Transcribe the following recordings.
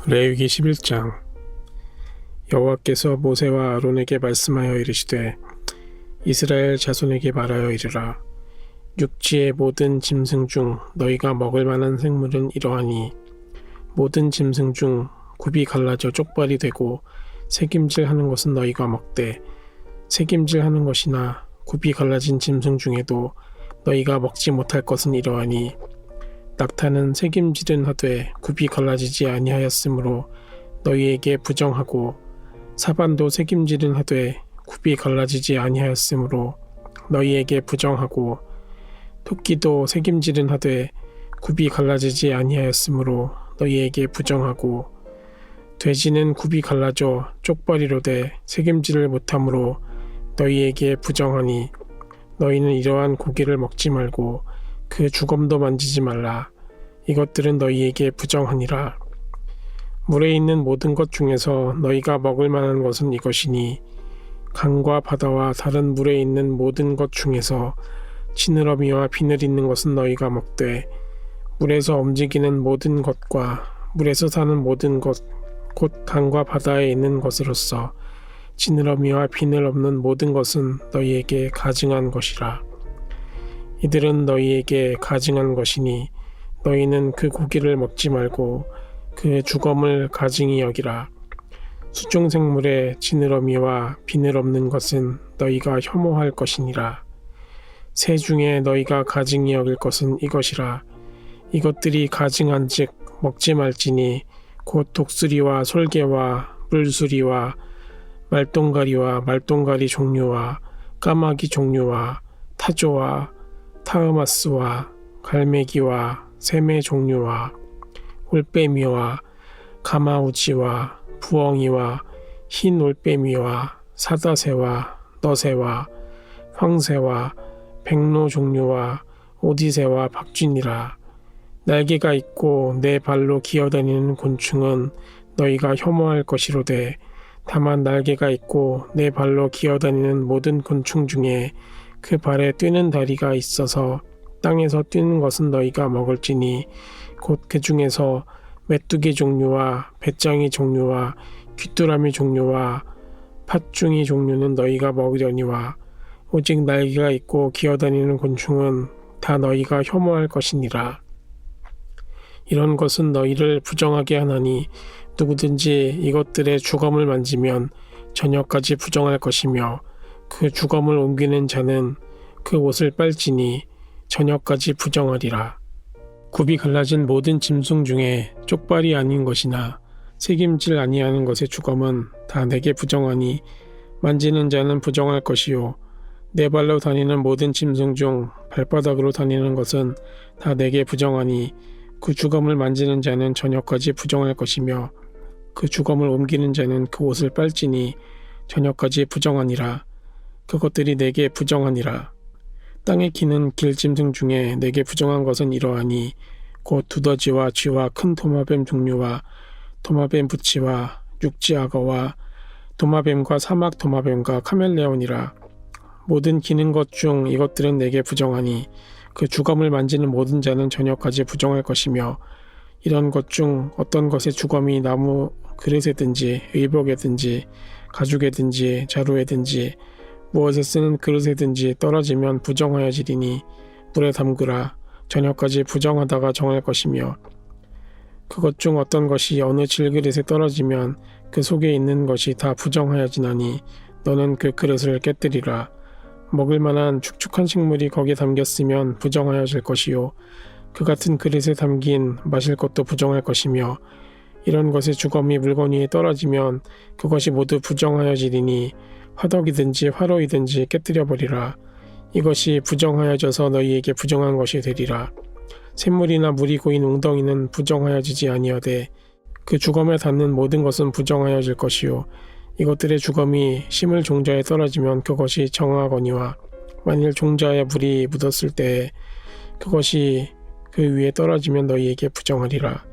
레위기 11장. 여호와께서 모세와 아론에게 말씀하여 이르시되 이스라엘 자손에게 말하여 이르라. 육지의 모든 짐승 중 너희가 먹을 만한 생물은 이러하니 모든 짐승 중 굽이 갈라져 쪽발이 되고 새김질하는 것은 너희가 먹되 새김질하는 것이나 굽이 갈라진 짐승 중에도 너희가 먹지 못할 것은 이러하니 낙타는 새김질은 하되 굽이 갈라지지 아니하였으므로 너희에게 부정하고 사반도 새김질은 하되 굽이 갈라지지 아니하였으므로 너희에게 부정하고 토끼도 새김질은 하되 굽이 갈라지지 아니하였으므로 너희에게 부정하고 돼지는 굽이 갈라져 쪽발이로 돼 새김질을 못하므로 너희에게 부정하니 너희는 이러한 고기를 먹지 말고 그 주검도 만지지 말라. 이것들은 너희에게 부정하니라. 물에 있는 모든 것 중에서 너희가 먹을 만한 것은 이것이니 강과 바다와 다른 물에 있는 모든 것 중에서 지느러미와 비늘 있는 것은 너희가 먹되 물에서 움직이는 모든 것과 물에서 사는 모든 것 곧 강과 바다에 있는 것으로서 지느러미와 비늘 없는 모든 것은 너희에게 가증한 것이라. 이들은 너희에게 가증한 것이니 너희는 그 고기를 먹지 말고 그 주검을 가증히 여기라. 수종생물의 지느러미와 비늘 없는 것은 너희가 혐오할 것이니라. 새 중에 너희가 가증히 여길 것은 이것이라. 이것들이 가증한즉 먹지 말지니 곧 독수리와 솔개와 물수리와 말똥가리와 말똥가리 종류와 까마귀 종류와 타조와 타흐마스와 갈매기와 새매 종류와 올빼미와 가마우지와 부엉이와 흰 올빼미와 사다새와 너새와 황새와 백로 종류와 오디새와 박쥐니라. 날개가 있고 네 발로 기어다니는 곤충은 너희가 혐오할 것이로되 다만 날개가 있고 네 발로 기어다니는 모든 곤충 중에 그 발에 뛰는 다리가 있어서 땅에서 뛰는 것은 너희가 먹을지니 곧 그 중에서 메뚜기 종류와 배짱이 종류와 귀뚜라미 종류와 팥중이 종류는 너희가 먹으려니와 오직 날개가 있고 기어다니는 곤충은 다 너희가 혐오할 것이니라. 이런 것은 너희를 부정하게 하나니 누구든지 이것들의 주검을 만지면 저녁까지 부정할 것이며 그 주검을 옮기는 자는 그 옷을 빨지니 저녁까지 부정하리라. 굽이 갈라진 모든 짐승 중에 쪽발이 아닌 것이나 새김질 아니하는 것의 주검은 다 내게 부정하니 만지는 자는 부정할 것이요 네 발로 다니는 모든 짐승 중 발바닥으로 다니는 것은 다 내게 부정하니 그 주검을 만지는 자는 저녁까지 부정할 것이며 그 주검을 옮기는 자는 그 옷을 빨지니 저녁까지 부정하니라. 그것들이 내게 부정하니라. 땅에 기는 길짐승 중에 내게 부정한 것은 이러하니 곧 두더지와 쥐와 큰 도마뱀 종류와 도마뱀 부치와 육지악어와 도마뱀과 사막 도마뱀과 카멜레온이라. 모든 기는 것 중 이것들은 내게 부정하니 그 주검을 만지는 모든 자는 저녁까지 부정할 것이며 이런 것 중 어떤 것의 주검이 나무 그릇에든지 의복에든지 가죽에든지 자루에든지 무엇에 쓰는 그릇에든지 떨어지면 부정하여지리니 물에 담그라. 저녁까지 부정하다가 정할 것이며 그것 중 어떤 것이 어느 질그릇에 떨어지면 그 속에 있는 것이 다 부정하여지나니 너는 그 그릇을 깨뜨리라. 먹을 만한 축축한 식물이 거기에 담겼으면 부정하여질 것이요 그 같은 그릇에 담긴 마실 것도 부정할 것이며 이런 것의 주검이 물건 위에 떨어지면 그것이 모두 부정하여지리니 화덕이든지 화로이든지 깨뜨려 버리라. 이것이 부정하여져서 너희에게 부정한 것이 되리라. 샘물이나 물이 고인 웅덩이는 부정하여지지 아니하되 그 주검에 닿는 모든 것은 부정하여질 것이요 이것들의 주검이 심을 종자에 떨어지면 그것이 정하거니와 만일 종자에 물이 묻었을 때에 그것이 그 위에 떨어지면 너희에게 부정하리라.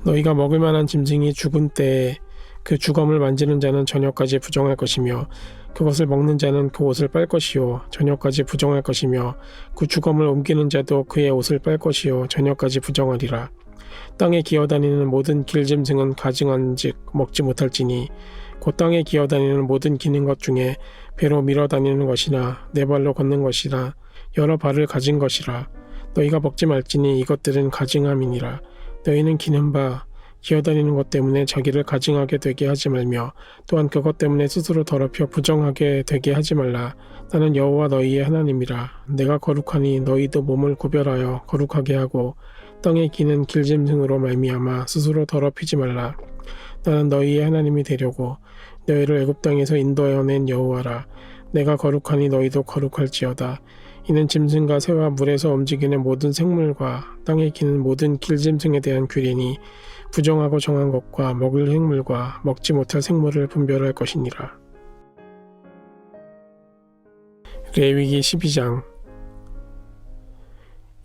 너희가 먹을 만한 짐승이 죽은 때에 그 주검을 만지는 자는 저녁까지 부정할 것이며 그것을 먹는 자는 그 옷을 빨 것이요 저녁까지 부정할 것이며 그 주검을 옮기는 자도 그의 옷을 빨 것이요 저녁까지 부정하리라. 땅에 기어다니는 모든 길짐승은 가증한즉 먹지 못할지니 곧 땅에 기어다니는 모든 기는 것 중에 배로 밀어 다니는 것이나 네 발로 걷는 것이나 여러 발을 가진 것이라. 너희가 먹지 말지니 이것들은 가증함이니라. 너희는 기는 바 기어다니는 것 때문에 자기를 가증하게 되게 하지 말며 또한 그것 때문에 스스로 더럽혀 부정하게 되게 하지 말라. 나는 여호와 너희의 하나님이라. 내가 거룩하니 너희도 몸을 구별하여 거룩하게 하고 땅에 기는 길짐승으로 말미암아 스스로 더럽히지 말라. 나는 너희의 하나님이 되려고 너희를 애굽 땅에서 인도하여 낸 여호와라. 내가 거룩하니 너희도 거룩할지어다. 이는 짐승과 새와 물에서 움직이는 모든 생물과 땅에 기는 모든 길짐승에 대한 규례니 부정하고 정한 것과 먹을 생물과 먹지 못할 생물을 분별할 것이니라. 레위기 12장.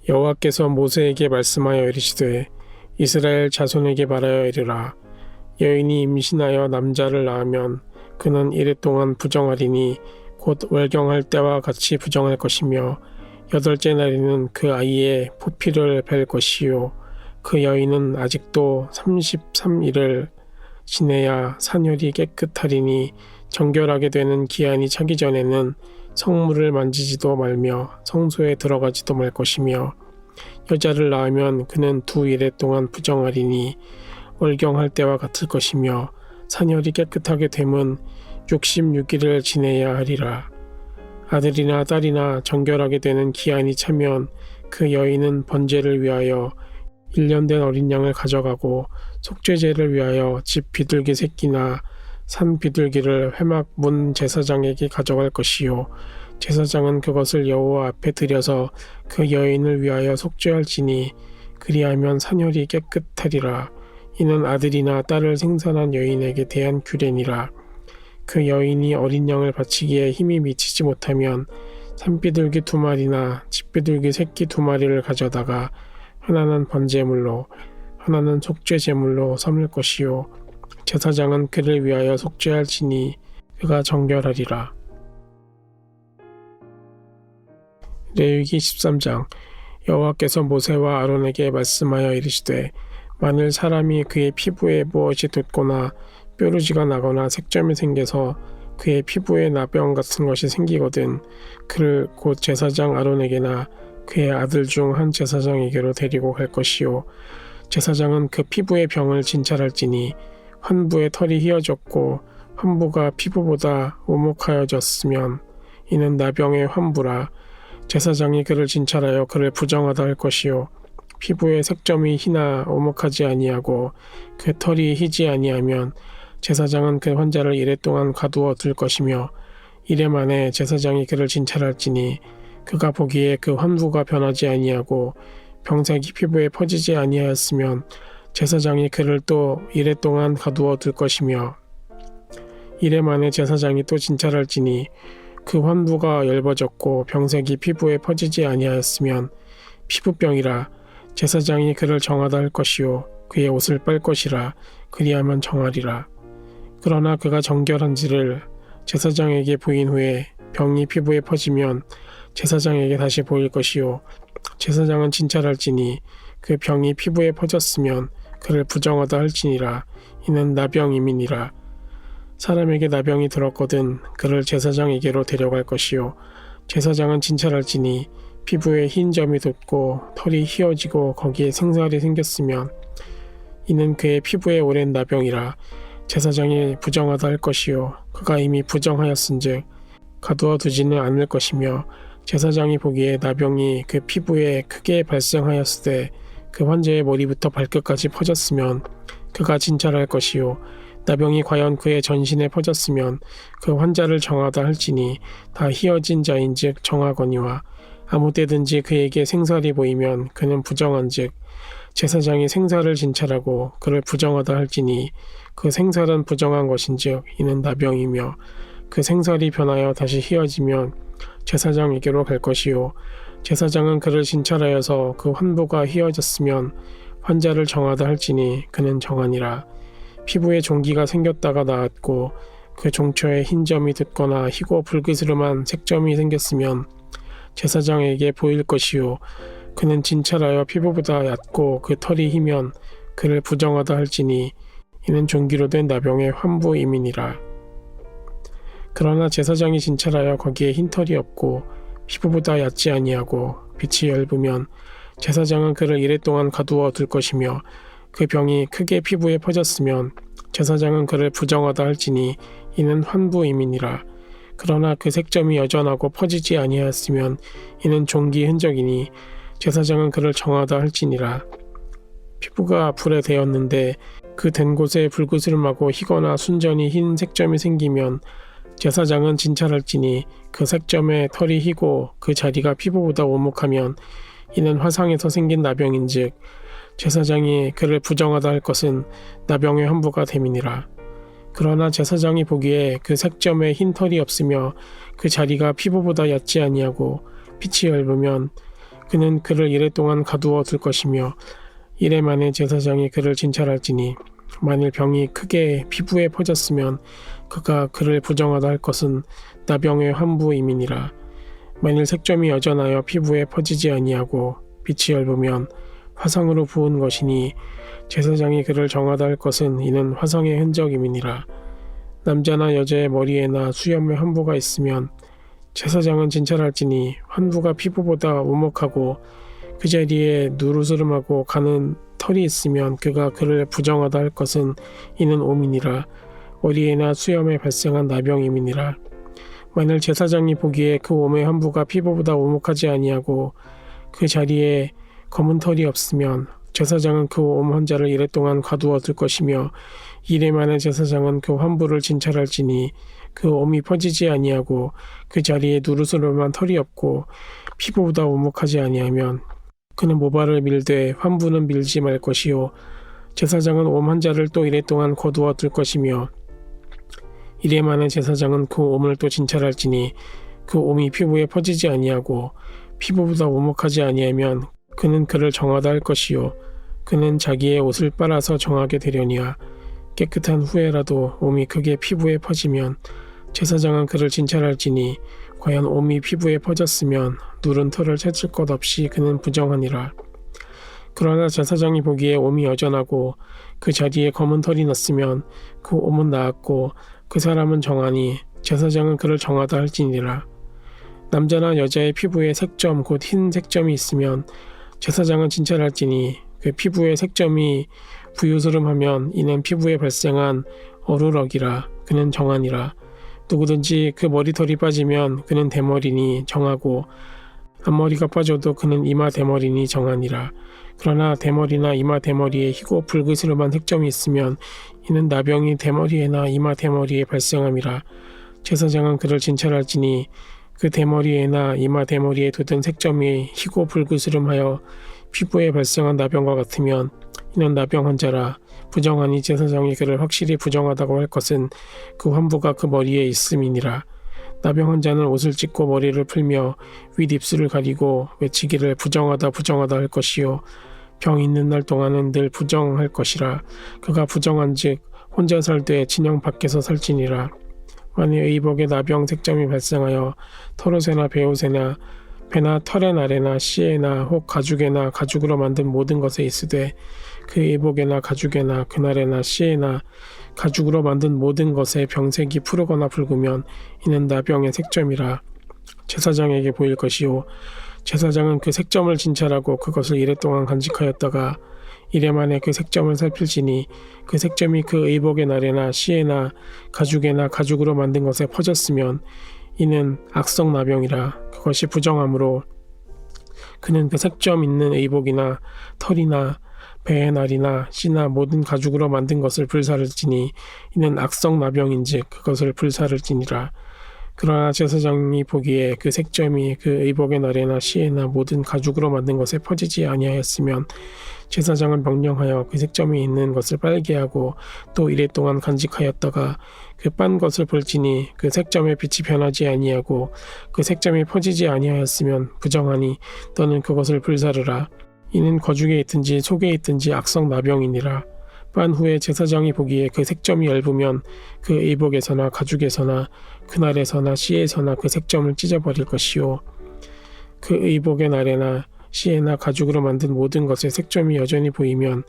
여호와께서 모세에게 말씀하여 이르시되 이스라엘 자손에게 말하여 이르라. 여인이 임신하여 남자를 낳으면 그는 이래 동안 부정하리니 곧 월경할 때와 같이 부정할 것이며 8째 날에는 그 아이의 포피를 벨 것이요 그 여인은 아직도 33일을 지내야 산혈이 깨끗하리니 정결하게 되는 기한이 차기 전에는 성물을 만지지도 말며 성소에 들어가지도 말 것이며 여자를 낳으면 그는 2일 동안 부정하리니 월경할 때와 같을 것이며 산혈이 깨끗하게 됨은 66일을 지내야 하리라. 아들이나 딸이나 정결하게 되는 기한이 차면 그 여인은 번제를 위하여 1년 된 어린 양을 가져가고 속죄제를 위하여 집 비둘기 새끼나 산 비둘기를 회막 문 제사장에게 가져갈 것이요 제사장은 그것을 여호와 앞에 들여서 그 여인을 위하여 속죄할지니 그리하면 산혈이 깨끗하리라. 이는 아들이나 딸을 생산한 여인에게 대한 규례니라. 그 여인이 어린 양을 바치기에 힘이 미치지 못하면 산비둘기 2마리나 집비둘기 새끼 2마리를 가져다가 하나는 번제물로 하나는 속죄제물로 삼을 것이요 제사장은 그를 위하여 속죄할지니 그가 정결하리라. 레위기 13장. 여호와께서 모세와 아론에게 말씀하여 이르시되 만일 사람이 그의 피부에 무엇이 돋거나 뾰루지가 나거나 색점이 생겨서 그의 피부에 나병 같은 것이 생기거든 그를 곧 제사장 아론에게나 그의 아들 중 한 제사장에게로 데리고 갈 것이요 제사장은 그 피부의 병을 진찰할지니 환부의 털이 휘어졌고 환부가 피부보다 오목하여졌으면 이는 나병의 환부라. 제사장이 그를 진찰하여 그를 부정하다 할 것이요 피부의 색점이 희나 오목하지 아니하고 그 털이 희지 아니하면 제사장은 그 환자를 이래 동안 가두어 둘 것이며 이래 만에 제사장이 그를 진찰할지니 그가 보기에 그 환부가 변하지 아니하고 병색이 피부에 퍼지지 아니하였으면 제사장이 그를 또 이래 동안 가두어 둘 것이며 이래 만에 제사장이 또 진찰할지니 그 환부가 엷어졌고 병색이 피부에 퍼지지 아니하였으면 피부병이라. 제사장이 그를 정하다 할 것이요 그의 옷을 빨 것이라. 그리하면 정하리라. 그러나 그가 정결한지를 제사장에게 보인 후에 병이 피부에 퍼지면 제사장에게 다시 보일 것이요 제사장은 진찰할지니 그 병이 피부에 퍼졌으면 그를 부정하다 할지니라. 이는 나병임이니라. 사람에게 나병이 들었거든 그를 제사장에게로 데려갈 것이요 제사장은 진찰할지니 피부에 흰 점이 돋고 털이 휘어지고 거기에 생살이 생겼으면 이는 그의 피부에 오랜 나병이라. 제사장이 부정하다 할 것이요 그가 이미 부정하였은즉 가두어 두지는 않을 것이며 제사장이 보기에 나병이 그 피부에 크게 발생하였으되 그 환자의 머리부터 발끝까지 퍼졌으면 그가 진찰할 것이요 나병이 과연 그의 전신에 퍼졌으면 그 환자를 정하다 할지니 다 희어진 자인즉 정하거니와 아무 때든지 그에게 생살이 보이면 그는 부정한즉 제사장이 생살을 진찰하고 그를 부정하다 할지니 그 생살은 부정한 것인즉 이는 나병이며 그 생살이 변하여 다시 희어지면 제사장에게로 갈 것이요 제사장은 그를 진찰하여서 그 환부가 희어졌으면 환자를 정하다 할지니 그는 정하니라. 피부에 종기가 생겼다가 나았고 그 종처에 흰 점이 돋거나 희고 붉으스름한 색점이 생겼으면 제사장에게 보일 것이요 그는 진찰하여 피부보다 얕고 그 털이 희면 그를 부정하다 할지니 이는 종기로 된 나병의 환부임이니라. 그러나 제사장이 진찰하여 거기에 흰 털이 없고 피부보다 얕지 아니하고 빛이 엷으면 제사장은 그를 이레 동안 가두어 둘 것이며 그 병이 크게 피부에 퍼졌으면 제사장은 그를 부정하다 할지니 이는 환부임이니라. 그러나 그 색점이 여전하고 퍼지지 아니하였으면 이는 종기 흔적이니 제사장은 그를 정하다 할지니라. 피부가 불에 대었는데 그 된 곳에 붉으스름하고 희거나 순전히 흰 색점이 생기면 제사장은 진찰할지니 그 색점에 털이 희고 그 자리가 피부보다 오목하면 이는 화상에서 생긴 나병인즉 제사장이 그를 부정하다 할 것은 나병의 환부가 됨이니라. 그러나 제사장이 보기에 그 색점에 흰 털이 없으며 그 자리가 피부보다 얕지 아니하고 빛이 엷으면 그는 그를 이레 동안 가두어 둘 것이며 이레 만에 제사장이 그를 진찰할지니 만일 병이 크게 피부에 퍼졌으면 그가 그를 부정하다 할 것은 나병의 환부임이니라. 만일 색점이 여전하여 피부에 퍼지지 아니하고 빛이 엷으면 화상으로 부은 것이니 제사장이 그를 정하다 할 것은 이는 화상의 흔적임이니라. 남자나 여자의 머리에나 수염에 환부가 있으면 제사장은 진찰할지니 환부가 피부보다 오목하고 그 자리에 누르스름하고 가는 털이 있으면 그가 그를 부정하다 할 것은 이는 옴이니라. 머리에나 수염에 발생한 나병임이니라. 만일 제사장이 보기에 그 옴의 환부가 피부보다 오목하지 아니하고 그 자리에 검은 털이 없으면 제사장은 그 옴 환자를 이레 동안 가두어 둘 것이며 이레 만에 제사장은 그 환부를 진찰할지니 그 옴이 퍼지지 아니하고 그 자리에 누르스름한 털이 없고 피부보다 오목하지 아니하면 그는 모발을 밀되 환부는 밀지 말 것이요 제사장은 옴 환자를 또 이레 동안 거두어 둘 것이며 이레 만에 제사장은 그 옴을 또 진찰할지니 그 옴이 피부에 퍼지지 아니하고 피부보다 오목하지 아니하면 그는 그를 정하다 할 것이요 그는 자기의 옷을 빨아서 정하게 되려니와 깨끗한 후에라도 옴이 크게 피부에 퍼지면 제사장은 그를 진찰할지니 과연 옴이 피부에 퍼졌으면 누른 털을 찾을 것 없이 그는 부정하니라. 그러나 제사장이 보기에 옴이 여전하고 그 자리에 검은 털이 났으면 그 옴은 나았고 그 사람은 정하니 제사장은 그를 정하다 할지니라. 남자나 여자의 피부에 색점 곧 흰 색점이 있으면 제사장은 진찰할지니 그 피부의 색점이 부유스름하면 이는 피부에 발생한 어루럭이라. 그는 정하니라. 누구든지 그 머리털이 빠지면 그는 대머리니 정하고 앞머리가 빠져도 그는 이마 대머리니 정하니라. 그러나 대머리나 이마 대머리에 희고 붉으스름한 색점이 있으면 이는 나병이 대머리에나 이마 대머리에 발생함이라. 제사장은 그를 진찰할지니 그 대머리에나 이마 대머리에 돋은 색점이 희고 붉으스름하여 피부에 발생한 나병과 같으면 이는 나병 환자라. 부정하니 제사장이 그를 확실히 부정하다고 할 것은 그 환부가 그 머리에 있음이니라. 나병 환자는 옷을 찢고 머리를 풀며 윗입술을 가리고 외치기를 부정하다 부정하다 할 것이요 병 있는 날 동안은 늘 부정할 것이라. 그가 부정한즉 혼자 살되 진영 밖에서 살지니라. 만일 의복에 나병 색점이 발생하여 털옷에나 베옷에나 배나 털의 날에나 씨에나 혹 가죽에나 가죽으로 만든 모든 것에 있으되 그 의복에나 가죽에나 그날에나 씨에나 가죽으로 만든 모든 것에 병색이 푸르거나 붉으면 이는 나병의 색점이라. 제사장에게 보일 것이요 제사장은 그 색점을 진찰하고 그것을 이레 동안 간직하였다가 이레 만에 그 색점을 살필지니 그 색점이 그 의복의 날에나 씨에나 가죽에나 가죽으로 만든 것에 퍼졌으면 이는 악성 나병이라. 그것이 부정하므로 그는 그 색점 있는 의복이나 털이나 배의 날이나 씨나 모든 가죽으로 만든 것을 불사를지니 이는 악성 나병인즉 그것을 불사를지니라. 그러나 제사장이 보기에 그 색점이 그 의복의 날에나 씨에나 모든 가죽으로 만든 것에 퍼지지 아니하였으면 제사장은 명령하여 그 색점이 있는 것을 빨게 하고 또 이레 동안 간직하였다가 그 빤 것을 볼지니 그 색점의 빛이 변하지 아니하고 그 색점이 퍼지지 아니하였으면 부정하니 너는 그것을 불사르라. 이는 거죽에 있든지 속에 있든지 악성 나병이니라. 빤 후에 제사장이 보기에 그 색점이 얇으면 그 의복에서나 가죽에서나 그날에서나 씨에서나 그 색점을 찢어버릴 것이요 그 의복의 날에나 씨에나 가죽으로 만든 모든 것에 색점이 여전히 보이면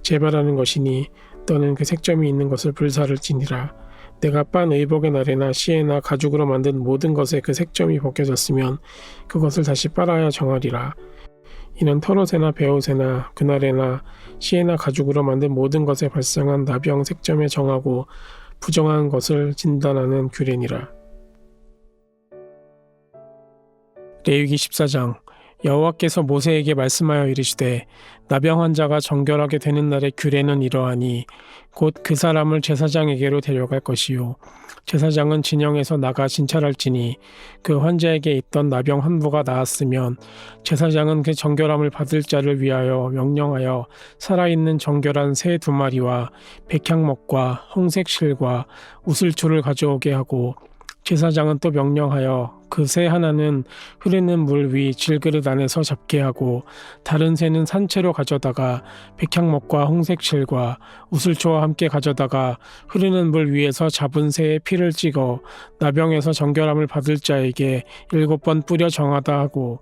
재발하는 것이니 너는 그 색점이 있는 것을 불사를지니라. 내가 빤 의복의 날에나 씨에나 가죽으로 만든 모든 것에 그 색점이 벗겨졌으면 그것을 다시 빨아야 정하리라. 이는 털옷에나 베옷에나 그날에나 씨에나 가죽으로 만든 모든 것에 발생한 나병 색점에 정하고 부정한 것을 진단하는 규례니라. 레위기 14장. 여호와께서 모세에게 말씀하여 이르시되 나병 환자가 정결하게 되는 날의 규례는 이러하니 곧 그 사람을 제사장에게로 데려갈 것이요 제사장은 진영에서 나가 진찰할지니 그 환자에게 있던 나병 한 부가 나았으면 제사장은 그 정결함을 받을 자를 위하여 명령하여 살아있는 정결한 새 2마리와 백향목과 홍색 실과 우슬초를 가져오게 하고 제사장은 또 명령하여 그 새 하나는 흐르는 물 위 질그릇 안에서 잡게 하고 다른 새는 산채로 가져다가 백향목과 홍색실과 우슬초와 함께 가져다가 흐르는 물 위에서 잡은 새의 피를 찍어 나병에서 정결함을 받을 자에게 7번 뿌려 정하다 하고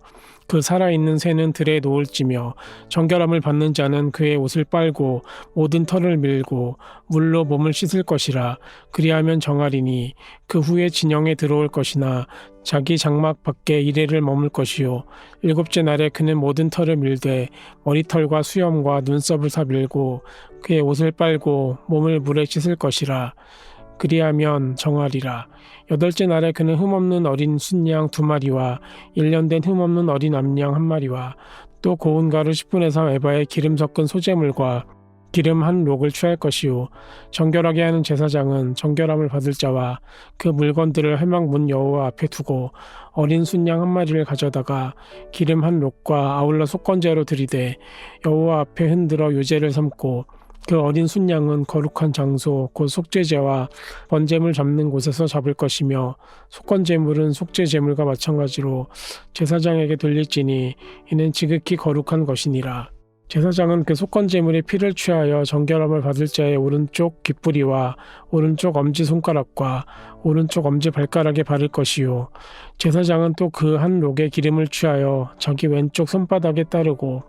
그 살아있는 새는 들에 놓을지며 정결함을 받는 자는 그의 옷을 빨고 모든 털을 밀고 물로 몸을 씻을 것이라. 그리하면 정하리니 그 후에 진영에 들어올 것이나 자기 장막 밖에 이레를 머물 것이요 7째 날에 그는 모든 털을 밀되 머리털과 수염과 눈썹을 다 밀고 그의 옷을 빨고 몸을 물에 씻을 것이라. 그리하면 정하리라. 8째 날에 그는 흠없는 어린 순양 2마리와 1년 된 흠없는 어린 암양 1마리와 또 고운 가루 10분의 3 에바의 기름 섞은 소재물과 기름 한 록을 취할 것이요 정결하게 하는 제사장은 정결함을 받을 자와 그 물건들을 회막문 여호와 앞에 두고 어린 순양 1마리를 가져다가 기름 한 록과 아울러 속건제로 들이되 여호와 앞에 흔들어 요제를 삼고 그 어린 순양은 거룩한 장소 곧 속죄제와 번제물 잡는 곳에서 잡을 것이며 속건제물은 속죄제물과 마찬가지로 제사장에게 돌릴지니 이는 지극히 거룩한 것이니라. 제사장은 그 속건제물의 피를 취하여 정결함을 받을 자의 오른쪽 귓뿌리와 오른쪽 엄지손가락과 오른쪽 엄지발가락에 바를 것이요 제사장은 또 그 한 록의 기름을 취하여 자기 왼쪽 손바닥에 따르고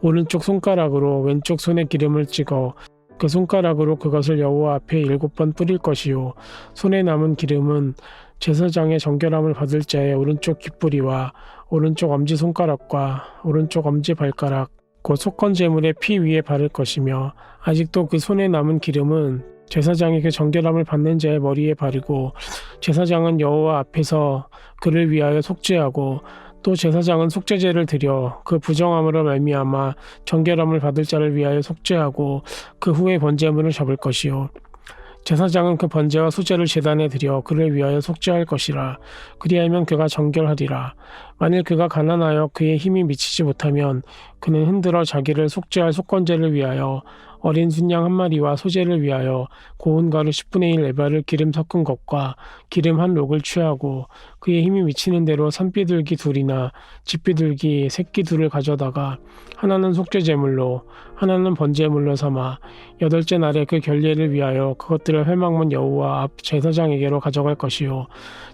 오른쪽 손가락으로 왼쪽 손에 기름을 찍어 그 손가락으로 그것을 여호와 앞에 7번 뿌릴 것이요 손에 남은 기름은 제사장의 정결함을 받을 자의 오른쪽 귓뿌리와 오른쪽 엄지손가락과 오른쪽 엄지발가락 곧 속건제물의 피 위에 바를 것이며 아직도 그 손에 남은 기름은 제사장이 그 정결함을 받는 자의 머리에 바르고 제사장은 여호와 앞에서 그를 위하여 속죄하고 또 제사장은 속죄제를 드려 그 부정함으로 말미암아 정결함을 받을 자를 위하여 속죄하고 그 후에 번제물을 잡을 것이요 제사장은 그 번제와 수제를 제단에 드려 그를 위하여 속죄할 것이라. 그리하면 그가 정결하리라. 만일 그가 가난하여 그의 힘이 미치지 못하면 그는 흔들어 자기를 속죄할 속건제를 위하여 어린 순양 1마리와 소제를 위하여 고운 가루 10분의 1 에바를 기름 섞은 것과 기름 한 록을 취하고 그의 힘이 미치는 대로 산비둘기 2이나 집비둘기 새끼 2를 가져다가 하나는 속죄제물로 하나는 번제물로 삼아 8째 날에 그 결례를 위하여 그것들을 회막문 여호와 앞 제사장에게로 가져갈 것이요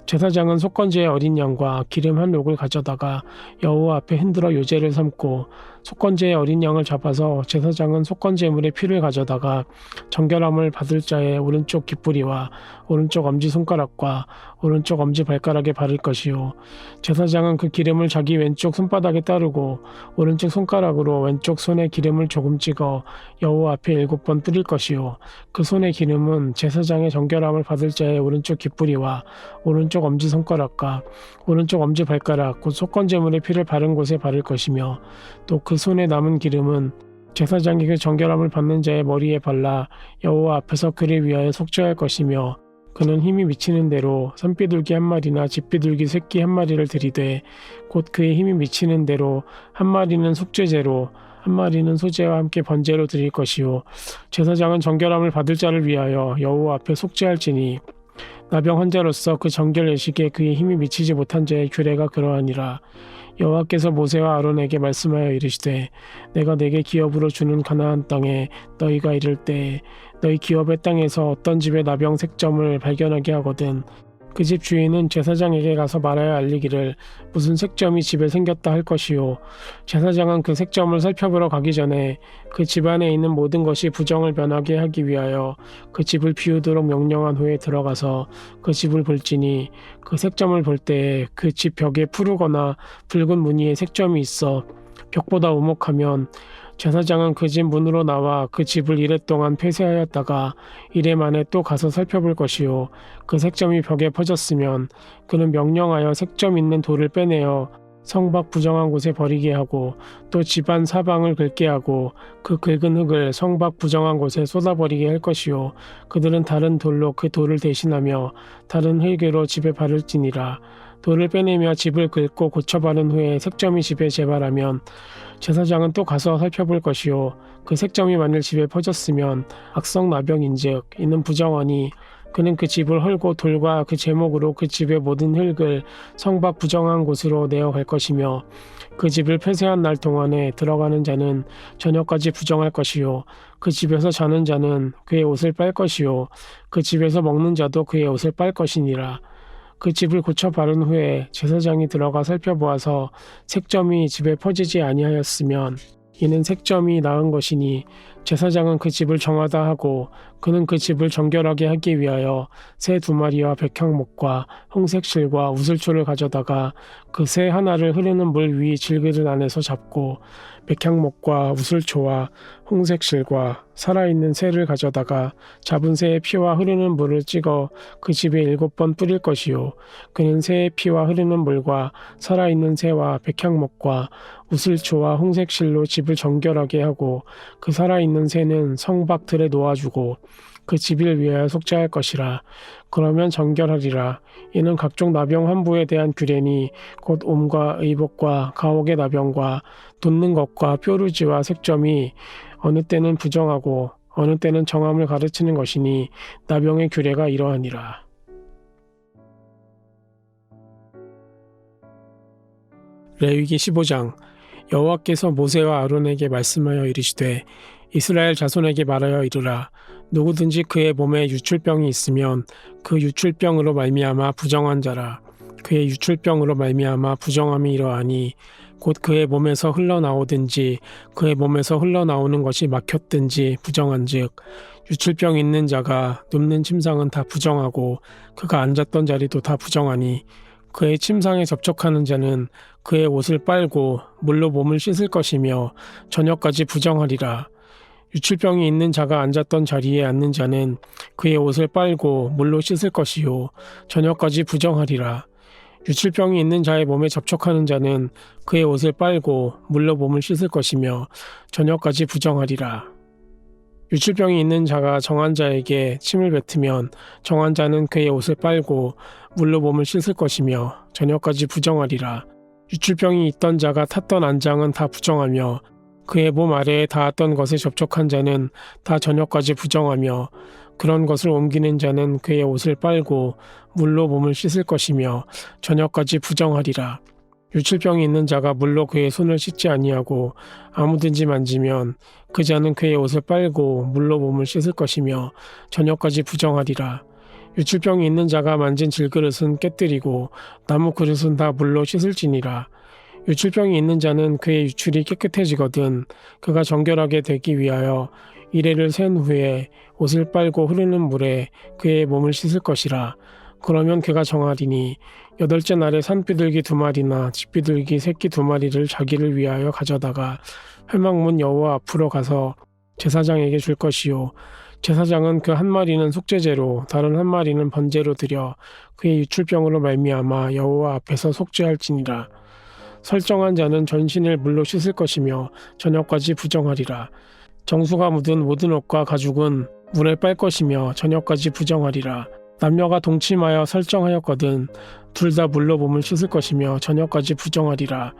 제사장은 속건제의 어린 양과 기름 한 록을 가져다가 여호와 앞에 흔들어 요제를 삼고 속건제의 어린 양을 잡아서 제사장은 속건제물의 피를 가져다가 정결함을 받을 자의 오른쪽 귓뿌리와 오른쪽 엄지손가락과 오른쪽 엄지발가락에 바를 것이요 제사장은 그 기름을 자기 왼쪽 손바닥에 따르고 오른쪽 손가락으로 왼쪽 손에 기름을 조금 찍어 여호와 앞에 7번 뿌릴 것이요 그 손의 기름은 제사장의 정결함을 받을 자의 오른쪽 귓뿌리와 오른쪽 엄지손가락과 오른쪽 엄지발가락 곧 속건제물의 피를 바른 곳에 바를 것이며 또 그 손에 남은 기름은 제사장이 그 정결함을 받는 자의 머리에 발라 여호와 앞에서 그를 위하여 속죄할 것이며 그는 힘이 미치는 대로 산비둘기 1마리나 집비둘기 새끼 1마리를 들이되 곧 그의 힘이 미치는 대로 1마리는 속죄제로 1마리는 소제와 함께 번제로 드릴 것이요 제사장은 정결함을 받을 자를 위하여 여호와 앞에 속죄할지니 나병 환자로서 그 정결 예식에 그의 힘이 미치지 못한 자의 규례가 그러하니라. 여호와께서 모세와 아론에게 말씀하여 이르시되 내가 내게 기업으로 주는 가나안 땅에 너희가 이를 때에 너희 기업의 땅에서 어떤 집의 나병 색점을 발견하게 하거든 그 집 주인은 제사장에게 가서 말하여 알리기를 무슨 색점이 집에 생겼다 할 것이요 제사장은 그 색점을 살펴보러 가기 전에 그 집안에 있는 모든 것이 부정을 변하게 하기 위하여 그 집을 비우도록 명령한 후에 들어가서 그 집을 볼지니 그 색점을 볼 때에 그 집 벽에 푸르거나 붉은 무늬의 색점이 있어 벽보다 오목하면 제사장은 그 집 문으로 나와 그 집을 이래 동안 폐쇄하였다가 이래 만에 또 가서 살펴볼 것이요 그 색점이 벽에 퍼졌으면 그는 명령하여 색점 있는 돌을 빼내어 성밖 부정한 곳에 버리게 하고 또 집안 사방을 긁게 하고 그 긁은 흙을 성밖 부정한 곳에 쏟아버리게 할 것이요 그들은 다른 돌로 그 돌을 대신하며 다른 흙으로 집에 바를지니라. 돌을 빼내며 집을 긁고 고쳐 바른 후에 색점이 집에 재발하면 제사장은 또 가서 살펴볼 것이요 그 색점이 만일 집에 퍼졌으면 악성 나병인즉 이는 부정하니 그는 그 집을 헐고 돌과 그 제목으로 그 집의 모든 흙을 성밖 부정한 곳으로 내어 갈 것이며 그 집을 폐쇄한 날 동안에 들어가는 자는 저녁까지 부정할 것이요 그 집에서 자는 자는 그의 옷을 빨 것이요 그 집에서 먹는 자도 그의 옷을 빨 것이니라. 그 집을 고쳐 바른 후에 제사장이 들어가 살펴보아서 색점이 집에 퍼지지 아니하였으면 이는 색점이 나은 것이니 제사장은 그 집을 정하다 하고 그는 그 집을 정결하게 하기 위하여 새 2마리와 백향목과 홍색 실과 우슬초를 가져다가 그 새 하나를 흐르는 물 위 질그릇 안에서 잡고 백향목과 우슬초와 홍색 실과 살아있는 새를 가져다가 잡은 새의 피와 흐르는 물을 찍어 그 집에 7번 뿌릴 것이요 그는 새의 피와 흐르는 물과 살아있는 새와 백향목과 우슬초와 홍색 실로 집을 정결하게 하고 그 살아있는 새는 성밖 들에 놓아주고 그 집을 위하여 속죄할 것이라. 그러면 정결하리라. 이는 각종 나병 환부에 대한 규례니 곧 옴과 의복과 가옥의 나병과 돋는 것과 뾰루지와 색점이 어느 때는 부정하고 어느 때는 정함을 가르치는 것이니 나병의 규례가 이러하니라. 레위기 15장. 여호와께서 모세와 아론에게 말씀하여 이르시되 이스라엘 자손에게 말하여 이르라. 누구든지 그의 몸에 유출병이 있으면 그 유출병으로 말미암아 부정한 자라. 그의 유출병으로 말미암아 부정함이 이러하니 곧 그의 몸에서 흘러나오든지 그의 몸에서 흘러나오는 것이 막혔든지 부정한즉 유출병 있는 자가 눕는 침상은 다 부정하고 그가 앉았던 자리도 다 부정하니 그의 침상에 접촉하는 자는 그의 옷을 빨고 물로 몸을 씻을 것이며 저녁까지 부정하리라. 유출병이 있는 자가 앉았던 자리에 앉는 자는 그의 옷을 빨고 물로 씻을 것이요 저녁까지 부정하리라. 유출병이 있는 자의 몸에 접촉하는 자는 그의 옷을 빨고 물로 몸을 씻을 것이며 저녁까지 부정하리라. 유출병이 있는 자가 정한 자에게 침을 뱉으면 정한 자는 그의 옷을 빨고 물로 몸을 씻을 것이며 저녁까지 부정하리라. 유출병이 있던 자가 탔던 안장은 다 부정하며 그의 몸 아래에 닿았던 것에 접촉한 자는 다 저녁까지 부정하며 그런 것을 옮기는 자는 그의 옷을 빨고 물로 몸을 씻을 것이며 저녁까지 부정하리라. 유출병이 있는 자가 물로 그의 손을 씻지 아니하고 아무든지 만지면 그 자는 그의 옷을 빨고 물로 몸을 씻을 것이며 저녁까지 부정하리라. 유출병이 있는 자가 만진 질그릇은 깨뜨리고 나무 그릇은 다 물로 씻을지니라. 유출병이 있는 자는 그의 유출이 깨끗해지거든 그가 정결하게 되기 위하여 이레를 센 후에 옷을 빨고 흐르는 물에 그의 몸을 씻을 것이라. 그러면 그가 정하리니 8째 날에 산비둘기 2마리나 집비둘기 새끼 2마리를 자기를 위하여 가져다가 회막문 여호와 앞으로 가서 제사장에게 줄 것이요 제사장은 그 한 마리는 속죄제로 다른 한 마리는 번제로 드려 그의 유출병으로 말미암아 여호와 앞에서 속죄할지니라. 설정한 자는 전신을 물로 씻을 것이며 저녁까지 부정하리라. 정수가 묻은 모든 옷과 가죽은 물에 빨 것이며 저녁까지 부정하리라. 남녀가 동침하여 설정하였거든 둘 다 물로 몸을 씻을 것이며 저녁까지 부정하리라.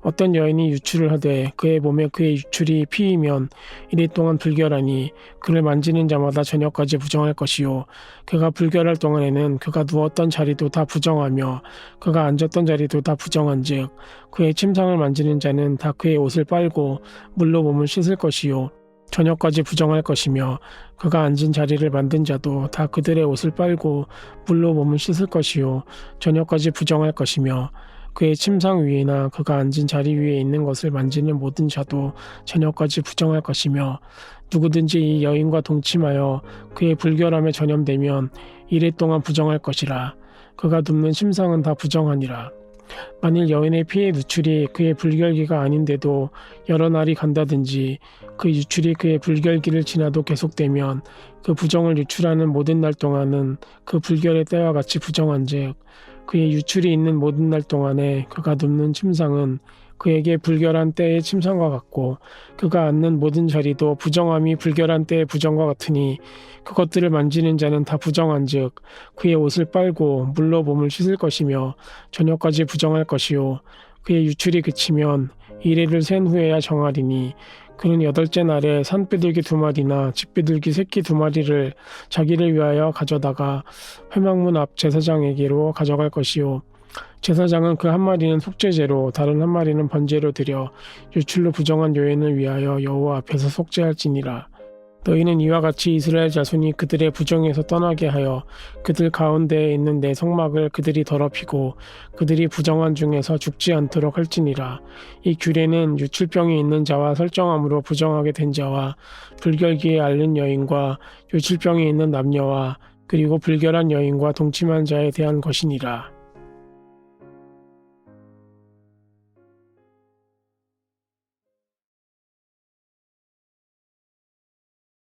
어떤 여인이 유출을 하되 그의 몸에 그의 유출이 피이면 이리 동안 불결하니 그를 만지는 자마다 저녁까지 부정할 것이요 그가 불결할 동안에는 그가 누웠던 자리도 다 부정하며 그가 앉았던 자리도 다 부정한즉 그의 침상을 만지는 자는 다 그의 옷을 빨고 물로 몸을 씻을 것이요 저녁까지 부정할 것이며 그가 앉은 자리를 만든 자도 다 그들의 옷을 빨고 물로 몸을 씻을 것이요 저녁까지 부정할 것이며 그의 침상 위에나 그가 앉은 자리 위에 있는 것을 만지는 모든 자도 저녁까지 부정할 것이며 누구든지 이 여인과 동침하여 그의 불결함에 전염되면 이래 동안 부정할 것이라. 그가 눕는 침상은 다 부정하니라. 만일 여인의 피의 누출이 그의 불결기가 아닌데도 여러 날이 간다든지 그 유출이 그의 불결기를 지나도 계속되면 그 부정을 유출하는 모든 날 동안은 그 불결의 때와 같이 부정한즉 그의 유출이 있는 모든 날 동안에 그가 눕는 침상은 그에게 불결한 때의 침상과 같고 그가 앉는 모든 자리도 부정함이 불결한 때의 부정과 같으니 그것들을 만지는 자는 다 부정한즉 그의 옷을 빨고 물로 몸을 씻을 것이며 저녁까지 부정할 것이요 그의 유출이 그치면 이래를 센 후에야 정하리니 그는 8째 날에 산비둘기 2마리나 집비둘기 새끼 2마리를 자기를 위하여 가져다가 회막문 앞 제사장에게로 가져갈 것이요 제사장은 그 한 마리는 속죄제로 다른 한 마리는 번제로 드려 유출로 부정한 여인을 위하여 여호와 앞에서 속죄할지니라. 너희는 이와 같이 이스라엘 자손이 그들의 부정에서 떠나게 하여 그들 가운데에 있는 내 성막을 그들이 더럽히고 그들이 부정한 중에서 죽지 않도록 할지니라. 이 규례는 유출병이 있는 자와 설정함으로 부정하게 된 자와 불결기에 앓는 여인과 유출병이 있는 남녀와 그리고 불결한 여인과 동침한 자에 대한 것이니라.